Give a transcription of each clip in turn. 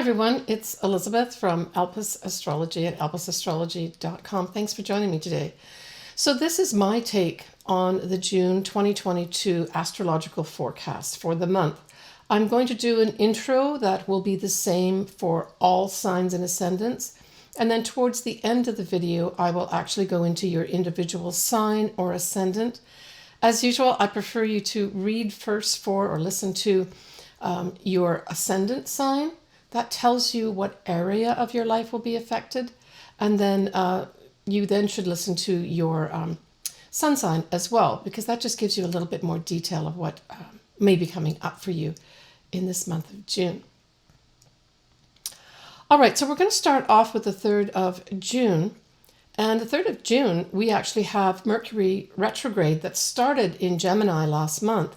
everyone, it's Elizabeth from Alpus Astrology at alpusastrology.com. Thanks for joining me today. So this is my take on the June 2022 astrological forecast for the month. I'm going to do an intro that will be the same for all signs and ascendants. And then towards the end of the video, I will actually go into your individual sign or ascendant. As usual, I prefer you to read first for or listen to your ascendant sign. That tells you what area of your life will be affected. And then you then should listen to your sun sign as well, because that just gives you a little bit more detail of what may be coming up for you in this month of June. All right, so we're going to start off with the 3rd of June. And the 3rd of June, we actually have Mercury retrograde that started in Gemini last month,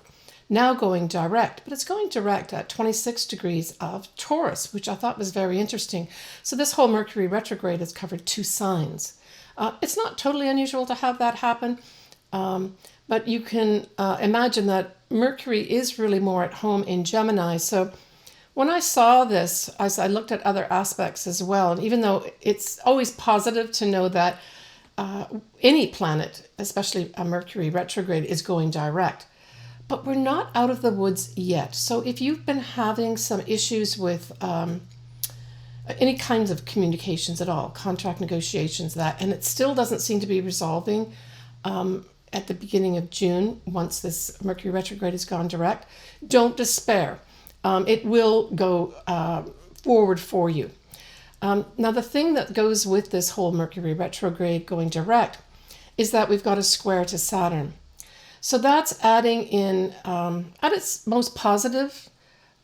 now going direct, but it's going direct at 26 degrees of Taurus, which I thought was very interesting. So this whole Mercury retrograde has covered 2 signs. It's not totally unusual to have that happen, but you can imagine that Mercury is really more at home in Gemini. So when I saw this, as I looked at other aspects as well, and even though it's always positive to know that any planet, especially a Mercury retrograde, is going direct, but we're not out of the woods yet. So if you've been having some issues with any kinds of communications at all, contract negotiations, and it still doesn't seem to be resolving at the beginning of June, once this Mercury retrograde has gone direct, don't despair. It will go forward for you. Now, the thing that goes with this whole Mercury retrograde going direct is that we've got a square to Saturn. So that's adding in, at its most positive,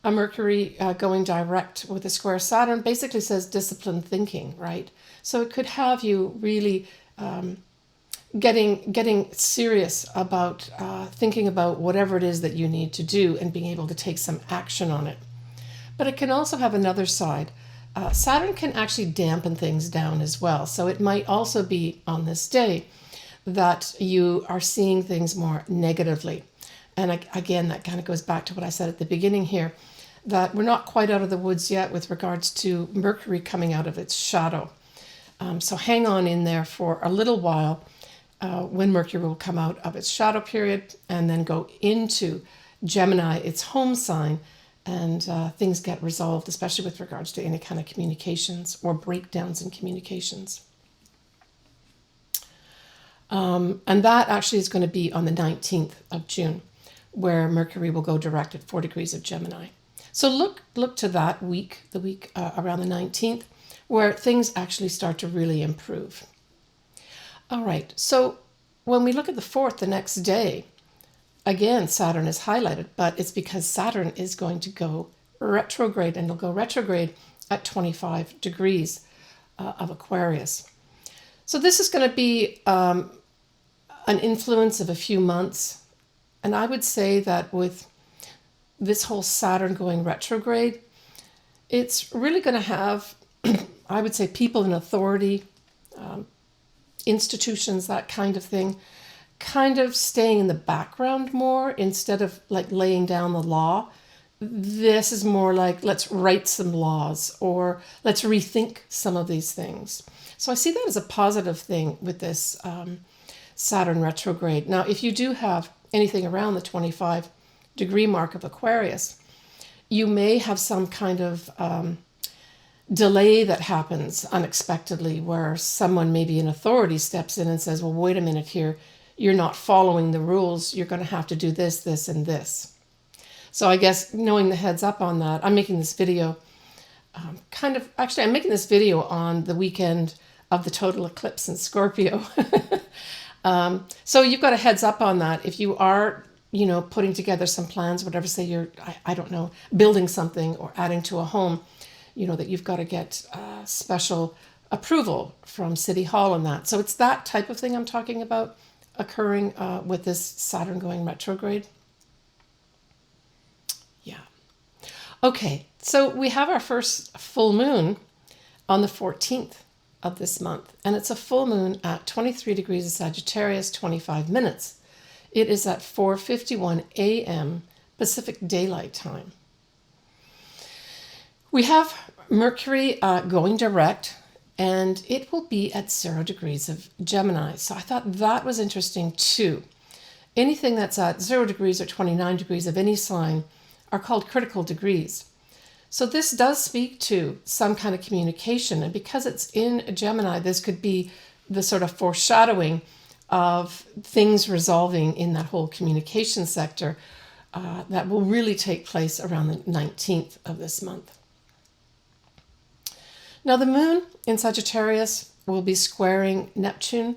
a Mercury going direct with a square Saturn basically says disciplined thinking, right? So it could have you really getting serious about thinking about whatever it is that you need to do and being able to take some action on it. But it can also have another side. Saturn can actually dampen things down as well. So it might also be on this day that you are seeing things more negatively. And again, that kind of goes back to what I said at the beginning here, that we're not quite out of the woods yet with regards to Mercury coming out of its shadow. So hang on in there for a little while when Mercury will come out of its shadow period and then go into Gemini, its home sign, and things get resolved, especially with regards to any kind of communications or breakdowns in communications. And that actually is going to be on the 19th of June, where Mercury will go direct at 4 degrees of Gemini. So look to that week, the week around the 19th, where things actually start to really improve. All right, so when we look at the 4th, the next day, again, Saturn is highlighted, but it's because Saturn is going to go retrograde, and it'll go retrograde at 25 degrees of Aquarius. So this is going to be an influence of a few months. And I would say that with this whole Saturn going retrograde, it's really going to have, I would say, people in authority, institutions, that kind of thing, kind of staying in the background more instead of like laying down the law. This is more like, let's write some laws or let's rethink some of these things. So I see that as a positive thing with this Saturn retrograde. Now, if you do have anything around the 25 degree mark of Aquarius, you may have some kind of delay that happens unexpectedly where someone, maybe in authority, steps in and says, well, wait a minute here, you're not following the rules. You're going to have to do this, this, and this. So I guess knowing the heads up on that, I'm making this video I'm making this video on the weekend of the total eclipse in Scorpio. So you've got a heads up on that. If you are, putting together some plans, whatever, say you're, I don't know, building something or adding to a home, that you've got to get special approval from City Hall on that. So it's that type of thing I'm talking about occurring with this Saturn going retrograde. Yeah. Okay, so we have our first full moon on the 14th of this month, and it's a full moon at 23 degrees of Sagittarius, 25 minutes. It is at 4:51 a.m. Pacific Daylight Time. We have Mercury going direct, and it will be at 0 degrees of Gemini. So I thought that was interesting too. Anything that's at 0 degrees or 29 degrees of any sign are called critical degrees. So this does speak to some kind of communication. And because it's in Gemini, this could be the sort of foreshadowing of things resolving in that whole communication sector that will really take place around the 19th of this month. Now the moon in Sagittarius will be squaring Neptune,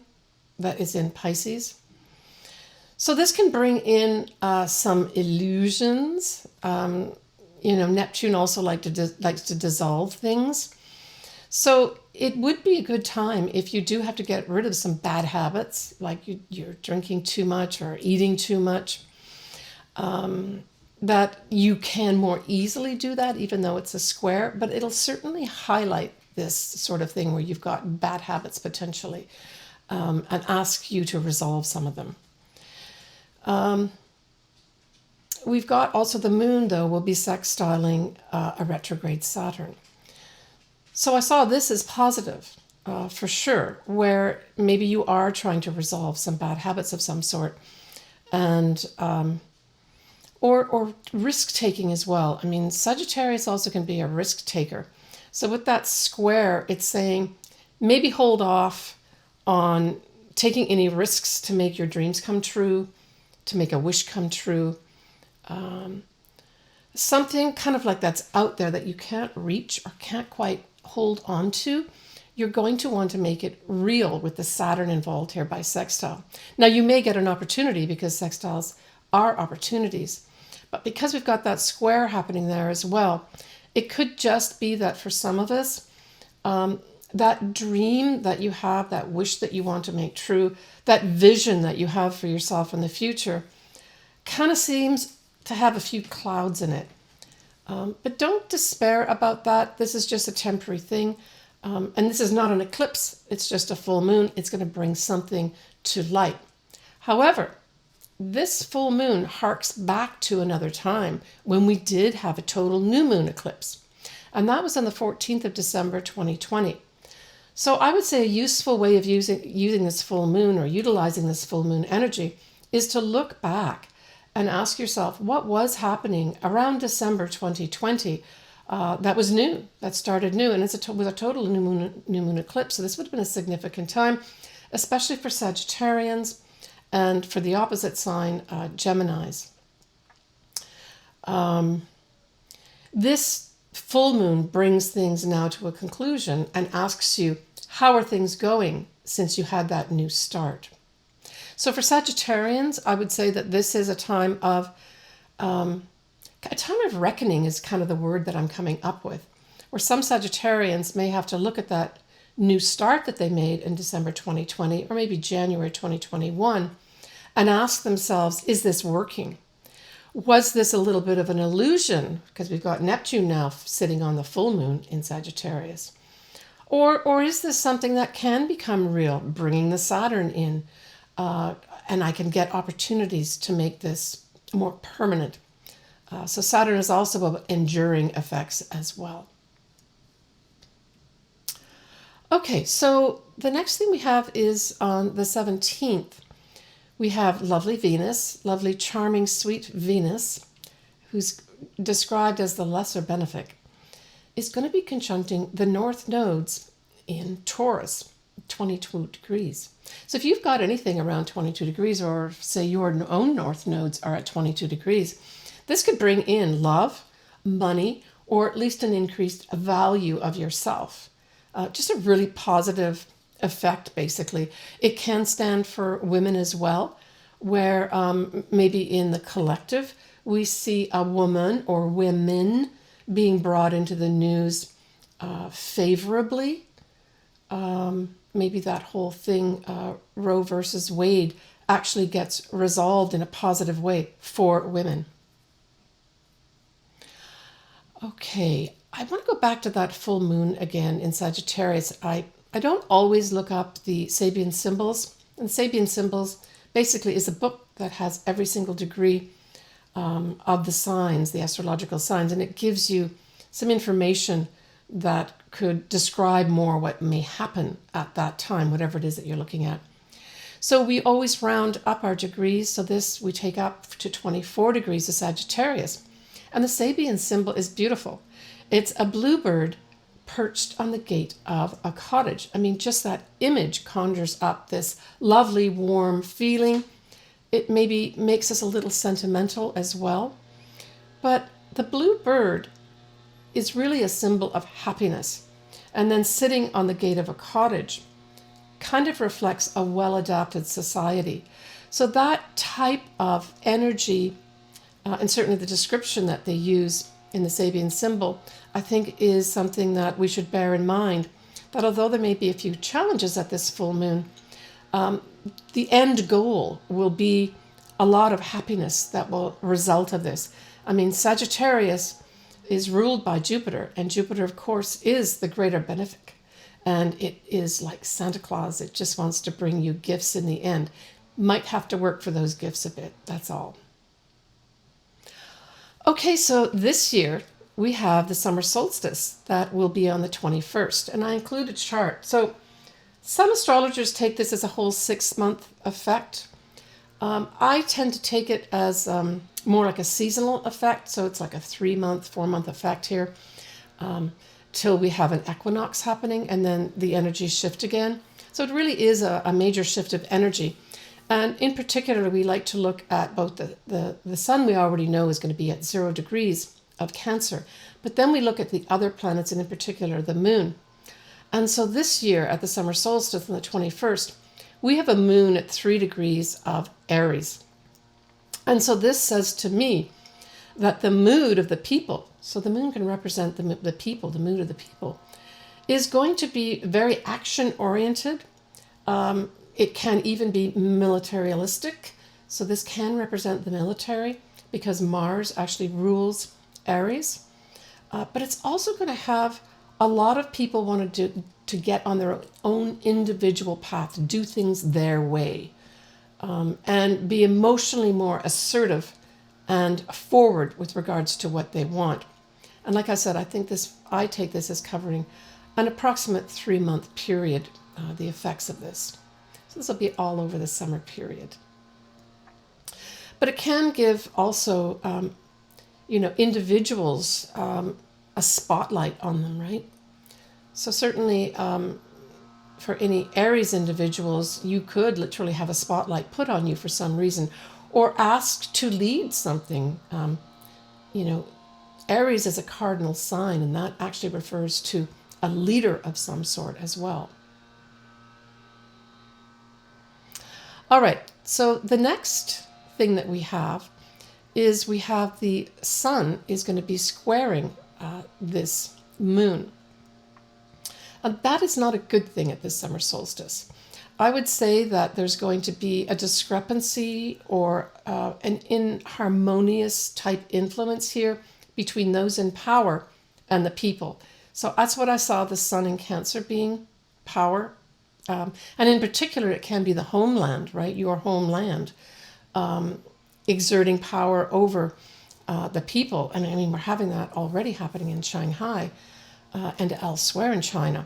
that is in Pisces. So this can bring in some illusions. Neptune also likes to dissolve things. So it would be a good time if you do have to get rid of some bad habits, like you're drinking too much or eating too much, that you can more easily do that, even though it's a square, but it'll certainly highlight this sort of thing where you've got bad habits potentially, and ask you to resolve some of them. We've got also the moon, though, will be sextiling a retrograde Saturn. So I saw this as positive, for sure, where maybe you are trying to resolve some bad habits of some sort, and or risk-taking as well. I mean, Sagittarius also can be a risk-taker. So with that square, it's saying maybe hold off on taking any risks to make your dreams come true, to make a wish come true. Something kind of like that's out there that you can't reach or can't quite hold on to. You're going to want to make it real with the Saturn involved here by sextile. Now you may get an opportunity because sextiles are opportunities, but because we've got that square happening there as well, it could just be that for some of us, that dream that you have, that wish that you want to make true, that vision that you have for yourself in the future, kind of seems to have a few clouds in it. But don't despair about that. This is just a temporary thing. And this is not an eclipse. It's just a full moon. It's going to bring something to light. However, this full moon harks back to another time when we did have a total new moon eclipse. And that was on the 14th of December, 2020. So I would say a useful way of using this full moon or utilizing this full moon energy is to look back and ask yourself what was happening around December 2020 that was new, that started new, and it was a total new moon eclipse. So this would have been a significant time, especially for Sagittarians and for the opposite sign, Geminis. This full moon brings things now to a conclusion and asks you, how are things going since you had that new start? So for Sagittarians, I would say that this is a time of reckoning is kind of the word that I'm coming up with, where some Sagittarians may have to look at that new start that they made in December 2020 or maybe January 2021 and ask themselves, is this working? Was this a little bit of an illusion? Because we've got Neptune now sitting on the full moon in Sagittarius. Or is this something that can become real, bringing the Saturn in, and I can get opportunities to make this more permanent? So Saturn is also about enduring effects as well. Okay, so the next thing we have is on the 17th. We have lovely Venus, lovely, charming, sweet Venus, who's described as the lesser benefic, is going to be conjuncting the north nodes in Taurus, 22 degrees. So if you've got anything around 22 degrees, or say your own north nodes are at 22 degrees, this could bring in love, money, or at least an increased value of yourself. Just a really positive effect, basically. It can stand for women as well, where maybe in the collective, we see a woman or women being brought into the news favorably. Maybe that whole thing, Roe versus Wade, actually gets resolved in a positive way for women. Okay, I want to go back to that full moon again in Sagittarius. I don't always look up the Sabian symbols. And Sabian symbols basically is a book that has every single degree of the signs, the astrological signs, and it gives you some information that could describe more what may happen at that time, whatever it is that you're looking at. So we always round up our degrees. So this we take up to 24 degrees of Sagittarius. And the Sabian symbol is beautiful. It's a bluebird perched on the gate of a cottage. I mean, just that image conjures up this lovely, warm feeling. It maybe makes us a little sentimental as well. But the bluebird is really a symbol of happiness. And then sitting on the gate of a cottage kind of reflects a well-adapted society. So that type of energy, and certainly the description that they use in the Sabian symbol, I think is something that we should bear in mind, that although there may be a few challenges at this full moon, the end goal will be a lot of happiness that will result of this. I mean, Sagittarius is ruled by Jupiter, and Jupiter, of course, is the greater benefic. And it is like Santa Claus. It just wants to bring you gifts in the end. Might have to work for those gifts a bit, that's all. Okay, so this year we have the summer solstice that will be on the 21st, and I include a chart. So some astrologers take this as a whole 6-month effect. I tend to take it as more like a seasonal effect, so it's like a 3-month, 4-month effect here, till we have an equinox happening, and then the energies shift again. So it really is a major shift of energy. And in particular, we like to look at both the sun we already know is going to be at 0 degrees of Cancer, but then we look at the other planets, and in particular the moon. And so this year at the summer solstice on the 21st, we have a moon at 3 degrees of Aries. And so this says to me that the mood of the people, so the moon can represent the people, the mood of the people, is going to be very action-oriented. It can even be militaristic. So this can represent the military because Mars actually rules Aries. But it's also going to have a lot of people want to get on their own individual path, do things their way, and be emotionally more assertive and forward with regards to what they want. And like I said, I take this as covering an approximate 3-month period, the effects of this. So this will be all over the summer period. But it can give also, individuals a spotlight on them, right? So certainly for any Aries individuals, you could literally have a spotlight put on you for some reason, or asked to lead something. Aries is a cardinal sign, and that actually refers to a leader of some sort as well. All right, so the next thing that we have is we have the sun is going to be squaring this moon. And that is not a good thing at this summer solstice. I would say that there's going to be a discrepancy or an inharmonious type influence here between those in power and the people. So that's what I saw the sun in Cancer being, power. And in particular, it can be the homeland, right? Your homeland, exerting power over the people. And I mean, we're having that already happening in Shanghai and elsewhere in China.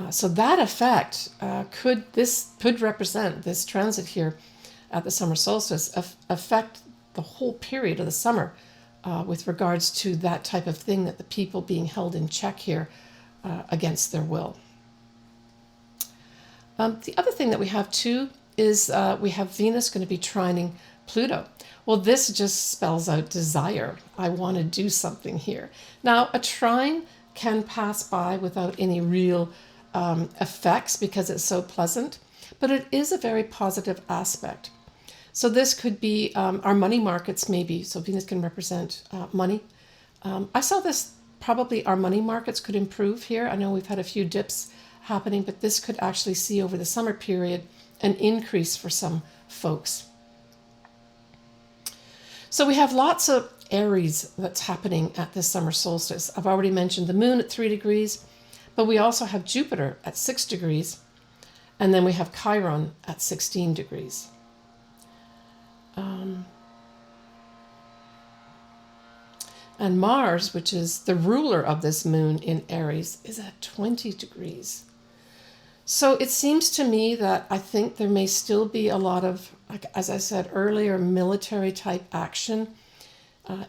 So that effect could represent this transit here at the summer solstice, affect the whole period of the summer with regards to that type of thing, that the people being held in check here against their will. The other thing that we have too is we have Venus going to be trining Pluto. Well, this just spells out desire. I want to do something here. Now, a trine can pass by without any real effects because it's so pleasant, but it is a very positive aspect. So this could be our money markets maybe. So Venus can represent money. I saw this, probably our money markets could improve here. I know we've had a few dips happening, but this could actually see over the summer period an increase for some folks. So we have lots of Aries that's happening at this summer solstice. I've already mentioned the moon at 3 degrees, but we also have Jupiter at 6 degrees, and then we have Chiron at 16 degrees. And Mars, which is the ruler of this moon in Aries, is at 20 degrees. So it seems to me that I think there may still be a lot of, like as I said earlier, military type action,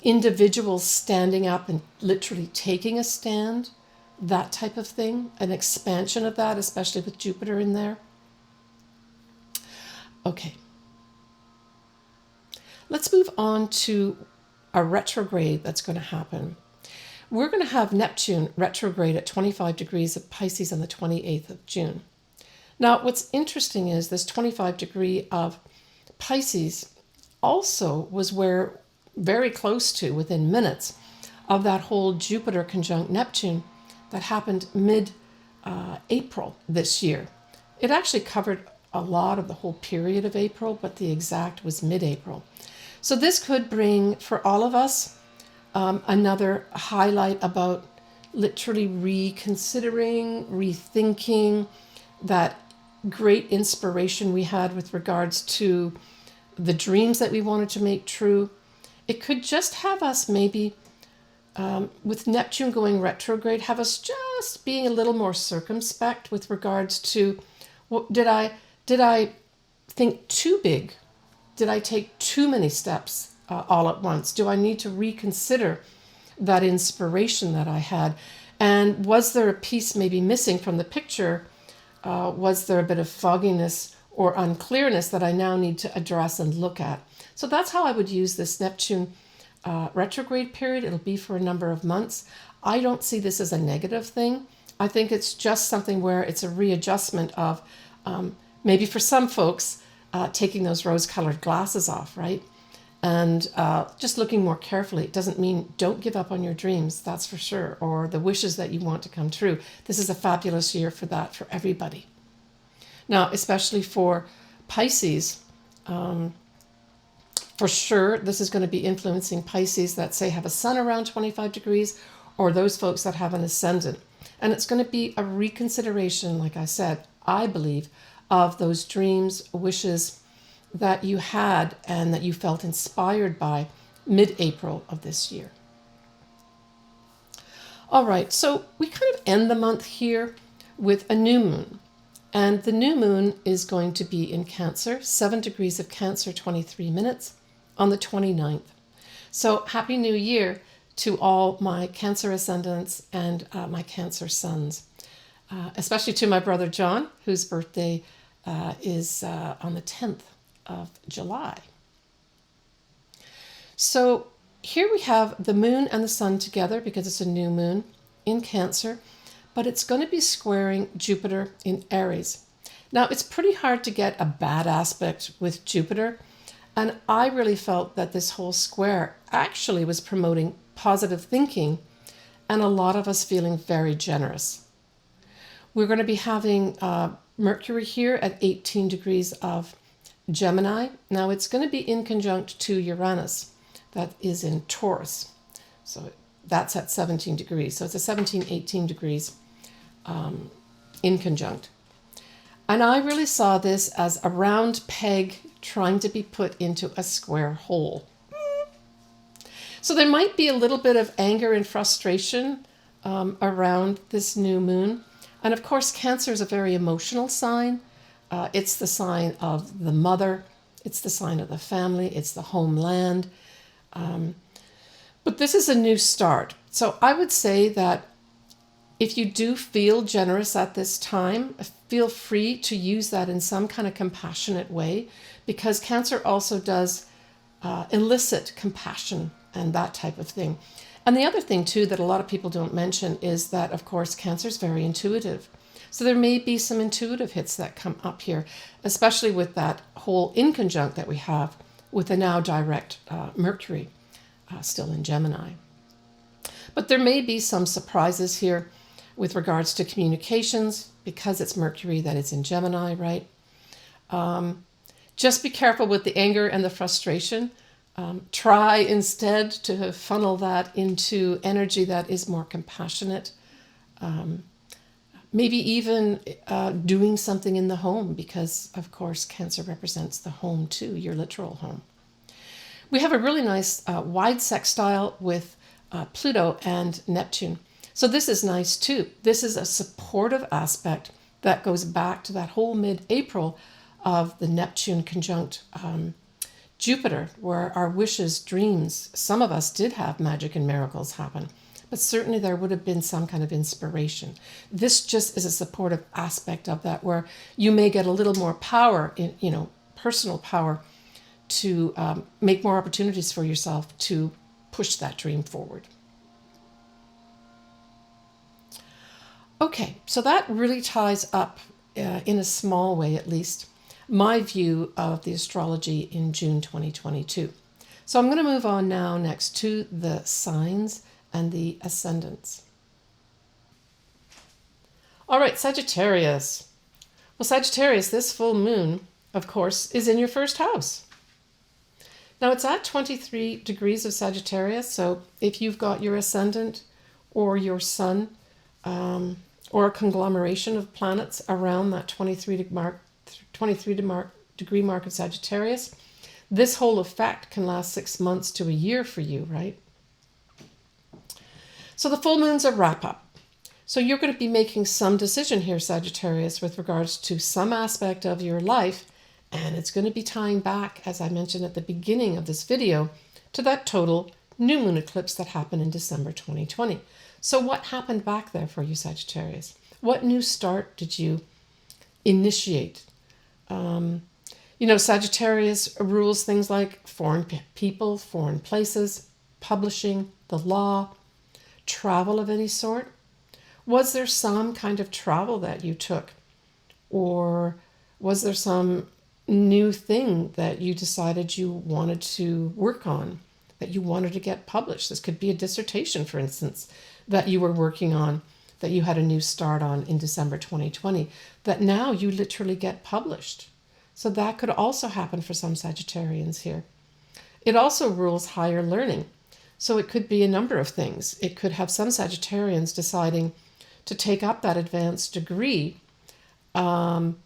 individuals standing up and literally taking a stand, that type of thing, an expansion of that, especially with Jupiter in there. Okay. Let's move on to a retrograde that's going to happen. We're going to have Neptune retrograde at 25 degrees of Pisces on the 28th of June. Now, what's interesting is this 25 degree of Pisces also was where, very close to, within minutes, of that whole Jupiter conjunct Neptune that happened mid-April this year. It actually covered a lot of the whole period of April, but the exact was mid-April. So this could bring, for all of us, another highlight about literally reconsidering, rethinking that great inspiration we had with regards to the dreams that we wanted to make true. It could just have us maybe, with Neptune going retrograde, have us just being a little more circumspect with regards to, did I think too big? Did I take too many steps all at once? Do I need to reconsider that inspiration that I had? And was there a piece maybe missing from the picture? Was there a bit of fogginess or unclearness that I now need to address and look at? So that's how I would use this Neptune retrograde period. It'll be for a number of months. I don't see this as a negative thing. I think it's just something where it's a readjustment of maybe for some folks, taking those rose-colored glasses off, right? And just looking more carefully. It doesn't mean don't give up on your dreams, that's for sure, or the wishes that you want to come true. This is a fabulous year for that, for everybody. Now, especially for Pisces, for sure, this is going to be influencing Pisces that, say, have a sun around 25 degrees, or those folks that have an ascendant. And it's going to be a reconsideration, like I said, I believe, of those dreams, wishes that you had and that you felt inspired by mid-April of this year. All right, so we kind of end the month here with a new moon. And the new moon is going to be in Cancer, 7 degrees of Cancer, 23 minutes, on the 29th. So happy New Year to all my Cancer ascendants and my Cancer sons, especially to my brother John, whose birthday is on the 10th of July. So here we have the moon and the sun together because it's a new moon in Cancer, but it's going to be squaring Jupiter in Aries. Now, it's pretty hard to get a bad aspect with Jupiter, and I really felt that this whole square actually was promoting positive thinking and a lot of us feeling very generous. We're going to be having Mercury here at 18 degrees of Gemini. Now it's going to be in conjunct to Uranus, that is in Taurus. So that's at 17 degrees. So it's a 17, 18 degrees in conjunct. And I really saw this as a round peg trying to be put into a square hole. So there might be a little bit of anger and frustration around this new moon. And of course, Cancer is a very emotional sign. It's the sign of the mother. It's the sign of the family. It's the homeland. But this is a new start. So I would say that if you do feel generous at this time, feel free to use that in some kind of compassionate way, because Cancer also does elicit compassion and that type of thing. And the other thing, too, that a lot of people don't mention is that, of course, Cancer is very intuitive. So there may be some intuitive hits that come up here, especially with that whole inconjunct that we have with the now direct Mercury still in Gemini. But there may be some surprises here with regards to communications, because it's Mercury that is in Gemini, right? Just be careful with the anger and the frustration. Try instead to funnel that into energy that is more compassionate. Maybe even doing something in the home, because, of course, Cancer represents the home too, your literal home. We have a really nice wide sextile with Pluto and Neptune. So this is nice too. This is a supportive aspect that goes back to that whole mid-April of the Neptune conjunct Jupiter, where our wishes, dreams, some of us did have magic and miracles happen, but certainly there would have been some kind of inspiration. This just is a supportive aspect of that, where you may get a little more power, in personal power, to make more opportunities for yourself to push that dream forward. Okay, so that really ties up, in a small way at least, my view of the astrology in June 2022. So I'm going to move on now next to the signs and the ascendants. All right, Sagittarius. Well, Sagittarius, this full moon, of course, is in your first house. Now it's at 23 degrees of Sagittarius, so if you've got your ascendant or your sun, or a conglomeration of planets around that 23 degree mark of Sagittarius, this whole effect can last 6 months to a year for you, right? So the full moon's a wrap-up. So you're going to be making some decision here, Sagittarius, with regards to some aspect of your life, and it's going to be tying back, as I mentioned at the beginning of this video, to that total new moon eclipse that happened in December 2020. So what happened back there for you, Sagittarius? What new start did you initiate? Sagittarius rules things like foreign people, foreign places, publishing, the law, travel of any sort. Was there some kind of travel that you took? Or was there some new thing that you decided you wanted to work on, that you wanted to get published? This could be a dissertation, for instance, that you were working on, that you had a new start on in December 2020, that now you literally get published. So that could also happen for some Sagittarians here. It also rules higher learning. So it could be a number of things. It could have some Sagittarians deciding to take up that advanced degree and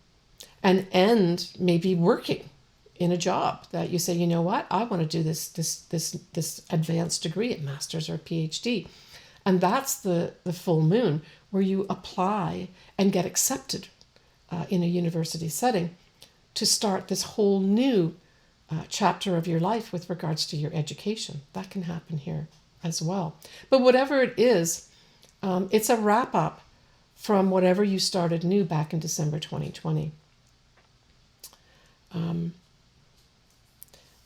end maybe working in a job that you say, you know what, I want to do this advanced degree, a master's or a Ph.D. And that's the full moon, where you apply and get accepted in a university setting to start this whole new chapter of your life with regards to your education. That can happen here as well. But whatever it is, it's a wrap up from whatever you started new back in December 2020.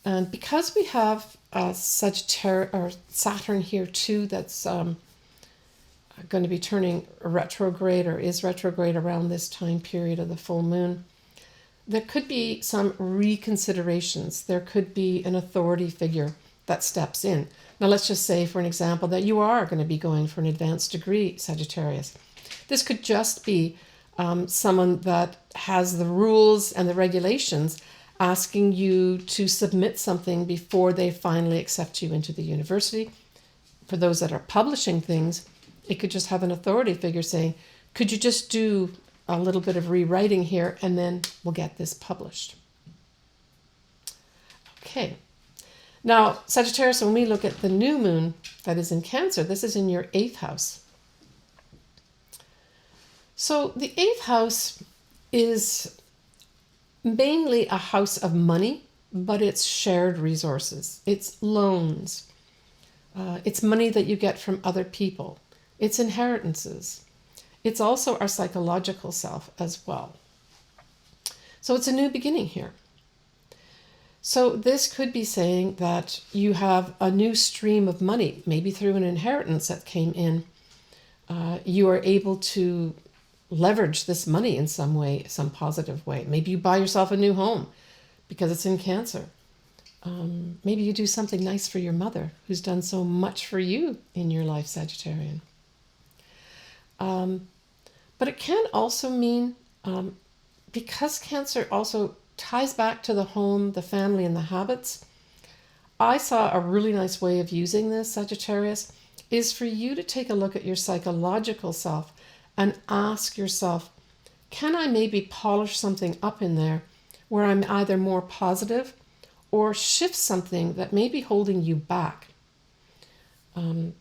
And because we have Sagittarius or Saturn here too, that's going to be turning retrograde or is retrograde around this time period of the full moon, there could be some reconsiderations. There could be an authority figure that steps in. Now let's just say, for an example, that you are going to be going for an advanced degree, Sagittarius. This could just be someone that has the rules and the regulations asking you to submit something before they finally accept you into the university. For those that are publishing things, it could just have an authority figure saying, could you just do a little bit of rewriting here and then we'll get this published. Okay. Now, Sagittarius, when we look at the new moon that is in Cancer, this is in your 8th house. So the 8th house is mainly a house of money, but it's shared resources. It's loans. It's money that you get from other people. It's inheritances. It's also our psychological self as well. So it's a new beginning here. So this could be saying that you have a new stream of money, maybe through an inheritance that came in. You are able to leverage this money in some way, some positive way. Maybe you buy yourself a new home because it's in Cancer. Maybe you do something nice for your mother who's done so much for you in your life, Sagittarian. But it can also mean, because Cancer also ties back to the home, the family, and the habits, I saw a really nice way of using this, Sagittarius, is for you to take a look at your psychological self and ask yourself, can I maybe polish something up in there where I'm either more positive or shift something that may be holding you back?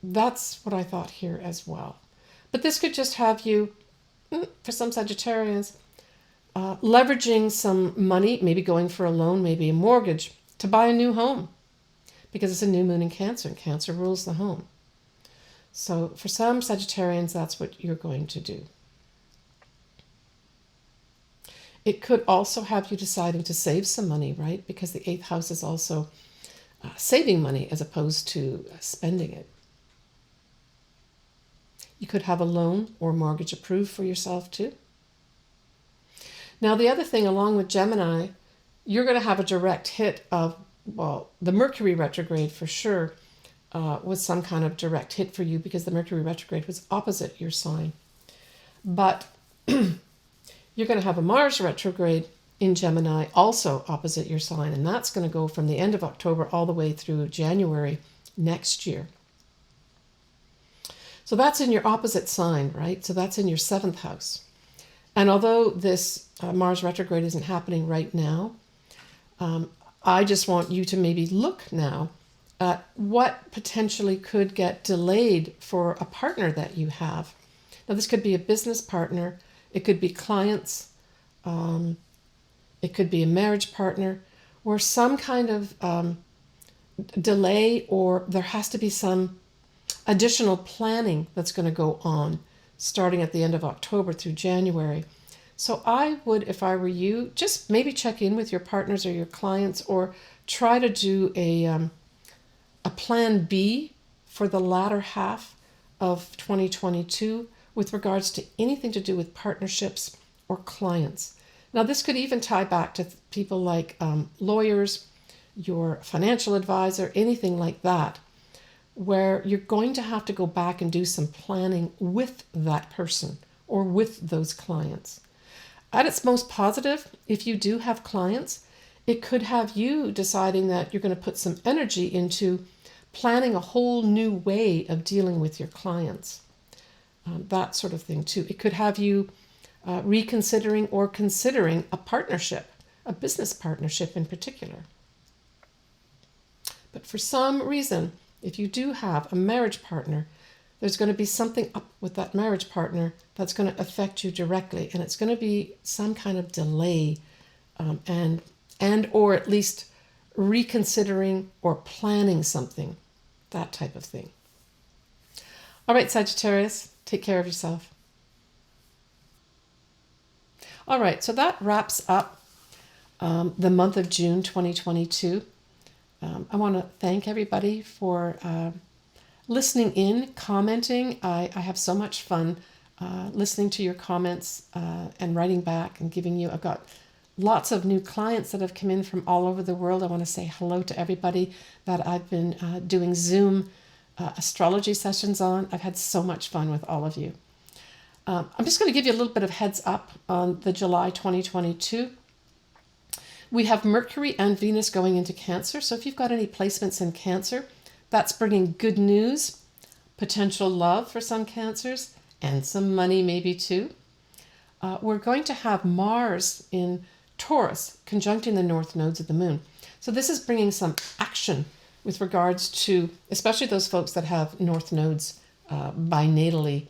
That's what I thought here as well. But this could just have you, for some Sagittarians, leveraging some money, maybe going for a loan, maybe a mortgage, to buy a new home. Because it's a new moon in Cancer, and Cancer rules the home. So for some Sagittarians, that's what you're going to do. It could also have you deciding to save some money, right? Because the 8th house is also saving money as opposed to spending it. You could have a loan or mortgage approved for yourself too. Now, the other thing, along with Gemini, you're going to have a direct hit of, well, the Mercury retrograde for sure was some kind of direct hit for you because the Mercury retrograde was opposite your sign. But you're going to have a Mars retrograde in Gemini also opposite your sign, and that's going to go from the end of October all the way through January next year. So that's in your opposite sign, right? So that's in your 7th house. And although this Mars retrograde isn't happening right now, I just want you to maybe look now at what potentially could get delayed for a partner that you have. Now, this could be a business partner. It could be clients. It could be a marriage partner, or some kind of delay, or there has to be some additional planning that's going to go on starting at the end of October through January. So I would, if I were you, just maybe check in with your partners or your clients, or try to do a plan B for the latter half of 2022 with regards to anything to do with partnerships or clients. Now, this could even tie back to people like lawyers, your financial advisor, anything like that, where you're going to have to go back and do some planning with that person or with those clients. At its most positive, if you do have clients, it could have you deciding that you're going to put some energy into planning a whole new way of dealing with your clients. That sort of thing too. It could have you reconsidering or considering a partnership, a business partnership in particular. But for some reason, if you do have a marriage partner, there's going to be something up with that marriage partner that's going to affect you directly, and it's going to be some kind of delay and or at least reconsidering or planning something, that type of thing. All right, Sagittarius, take care of yourself. All right, so that wraps up the month of June 2022. I want to thank everybody for listening in, commenting. I have so much fun listening to your comments and writing back and giving you. I've got lots of new clients that have come in from all over the world. I want to say hello to everybody that I've been doing Zoom astrology sessions on. I've had so much fun with all of you. I'm just going to give you a little bit of heads up on the July 2022. We have Mercury and Venus going into Cancer. So if you've got any placements in Cancer, that's bringing good news, potential love for some Cancers, and some money maybe too. We're going to have Mars in Taurus conjuncting the north nodes of the moon. So this is bringing some action with regards to, especially those folks that have north nodes binatally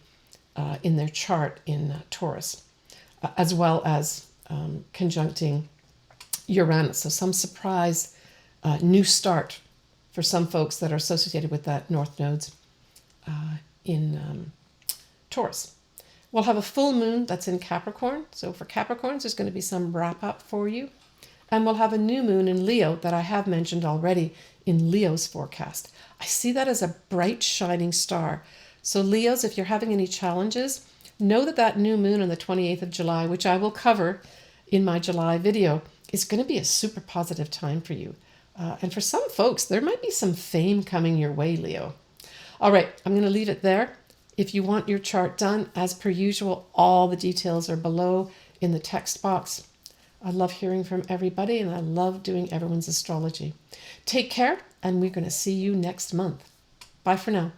in their chart in Taurus, as well as conjuncting Uranus. So some surprise new start for some folks that are associated with that north nodes in Taurus. We'll have a full moon that's in Capricorn. So for Capricorns, there's going to be some wrap up for you. And we'll have a new moon in Leo that I have mentioned already in Leo's forecast. I see that as a bright, shining star. So Leos, if you're having any challenges, know that that new moon on the 28th of July, which I will cover in my July video, is going to be a super positive time for you. And for some folks, there might be some fame coming your way, Leo. All right, I'm going to leave it there. If you want your chart done, as per usual, all the details are below in the text box. I love hearing from everybody, and I love doing everyone's astrology. Take care, and we're going to see you next month. Bye for now.